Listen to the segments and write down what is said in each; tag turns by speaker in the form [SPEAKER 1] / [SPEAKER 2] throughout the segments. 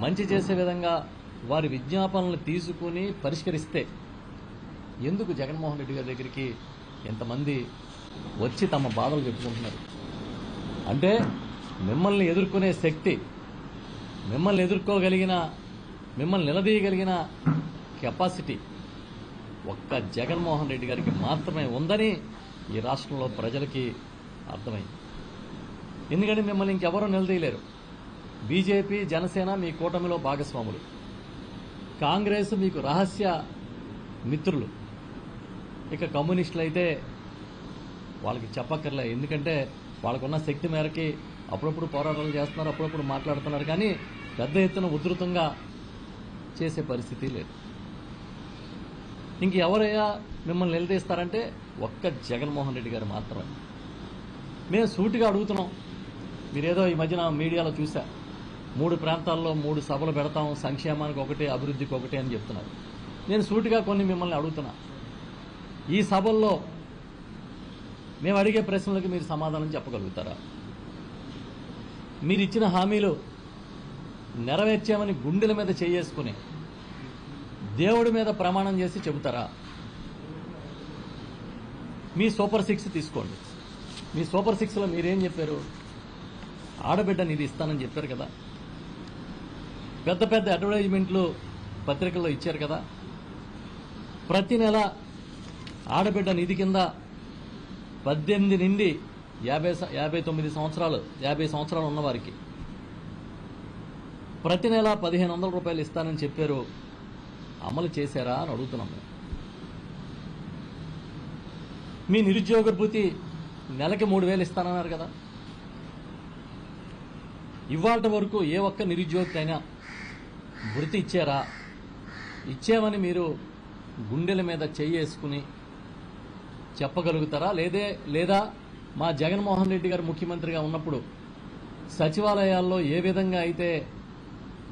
[SPEAKER 1] మంచి చేసే విధంగా వారి విజ్ఞాపనలు తీసుకుని పరిష్కరిస్తే ఎందుకు జగన్మోహన్ రెడ్డి గారి దగ్గరికి ఎంతమంది వచ్చి తమ బాధలు చెప్పుకుంటున్నారు? అంటే మిమ్మల్ని ఎదుర్కొనే శక్తి, మిమ్మల్ని ఎదుర్కోగలిగిన, మిమ్మల్ని నిలదీయగలిగిన కెపాసిటీ ఒక్క జగన్మోహన్ రెడ్డి గారికి మాత్రమే ఉందని ఈ రాష్ట్రంలో ప్రజలకి అర్థమైంది. ఎందుకంటే మిమ్మల్ని ఇంకెవరూ నిలదీయలేరు. బీజేపీ, జనసేన మీ కూటమిలో భాగస్వాములు, కాంగ్రెస్ మీకు రహస్య మిత్రులు. ఇక కమ్యూనిస్టులు అయితే వాళ్ళకి చెప్పక్కర్లే, ఎందుకంటే వాళ్ళకున్న శక్తి మేరకి అప్పుడప్పుడు పోరాటాలు చేస్తున్నారు, అప్పుడప్పుడు మాట్లాడుతున్నారు, కానీ పెద్ద ఎత్తున ఉధృతంగా చేసే పరిస్థితి లేదు. ఇంకెవరయ్యా మిమ్మల్ని నిలదీస్తారంటే ఒక్క జగన్మోహన్ రెడ్డి గారు మాత్రమే. మేము సూటిగా అడుగుతున్నాం. మీరేదో ఈ మధ్యన మీడియాలో చూసా, 3 ప్రాంతాల్లో 3 సభలు పెడతాం, సంక్షేమానికి ఒకటి, అభివృద్ధికి ఒకటి అని చెప్తున్నారు. నేను సూటిగా కొన్ని మిమ్మల్ని అడుగుతున్నా, ఈ సభల్లో మేము అడిగే ప్రశ్నలకు మీరు సమాధానం చెప్పగలుగుతారా? మీరు ఇచ్చిన హామీలు నెరవేర్చామని గుండెల మీద చేసుకుని దేవుడి మీద ప్రమాణం చేసి చెబుతారా? మీ సూపర్ 6 తీసుకోండి. మీ సూపర్ 6లో మీరేం చెప్పారు? ఆడబిడ్డ నిధి ఇస్తానని చెప్పారు కదా. పెద్ద పెద్ద అడ్వర్టైజ్మెంట్లు పత్రికల్లో ఇచ్చారు కదా. ప్రతి నెల ఆడబిడ్డ నిధి కింద 18 నుండి 59 సంవత్సరాలు 50 సంవత్సరాలు ఉన్నవారికి ప్రతి నెల 1500 రూపాయలు ఇస్తానని చెప్పారు. అమలు చేశారా అని అడుగుతున్నాం. మీ నిరుద్యోగ భృతి నెలకి 3000 ఇస్తానన్నారు కదా. ఇవాళ వరకు ఏ ఒక్క నిరుద్యోగికైనా భృతి ఇచ్చారా? ఇచ్చామని మీరు గుండెల మీద చేసుకుని చెప్పగలుగుతారా? లేదా మా జగన్మోహన్ రెడ్డి గారు ముఖ్యమంత్రిగా ఉన్నప్పుడు సచివాలయాల్లో ఏ విధంగా అయితే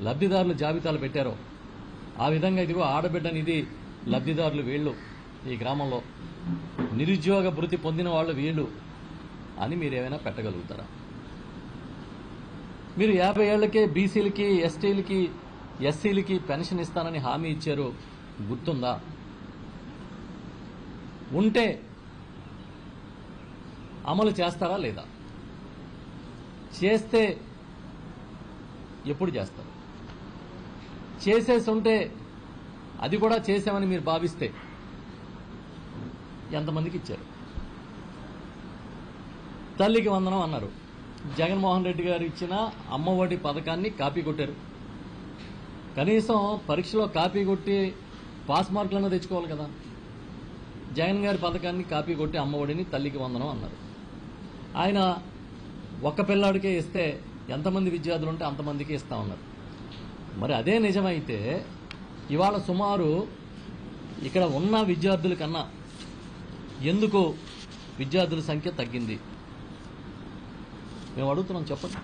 [SPEAKER 1] లబ్ధిదారులు జాబితాలు పెట్టారో ఆ విధంగా ఇదిగో ఆడబిడ్డ నిధి లబ్ధిదారులు వీళ్ళు, ఈ గ్రామంలో నిరుద్యోగ భృతి పొందిన వాళ్ళు వీళ్ళు అని మీరేమైనా పెట్టగలుగుతారా? మీరు 50 ఏళ్లకే బీసీలకి, ఎస్టీలకి, ఎస్సీలకి పెన్షన్ ఇస్తానని హామీ ఇచ్చారు, గుర్తుందా? ఉంటే అమలు చేస్తారా లేదా? చేస్తే ఎప్పుడు చేస్తారు? చేసేసి ఉంటే, అది కూడా చేశామని మీరు భావిస్తే ఎంతమందికి ఇచ్చారు? తల్లికి వందనం అన్నారు. జగన్మోహన్ రెడ్డి గారు ఇచ్చిన అమ్మఒడి పథకాన్ని కాపీ కొట్టారు. కనీసం పరీక్షలో కాపీ కొట్టి పాస్ మార్కులను తెచ్చుకోవాలి కదా. జగన్ గారి పథకాన్ని కాపీ కొట్టి అమ్మఒడిని తల్లికి వందనం అన్నారు. ఆయన ఒక్క పిల్లాడికే ఇస్తే ఎంతమంది విద్యార్థులు ఉంటే అంతమందికి ఇస్తా ఉన్నారు. మరి అదే నిజమైతే ఇవాళ సుమారు ఇక్కడ ఉన్న విద్యార్థుల కన్నా ఎందుకు విద్యార్థుల సంఖ్య తగ్గింది? మేము అడుగుతున్నాం, చెప్పండి.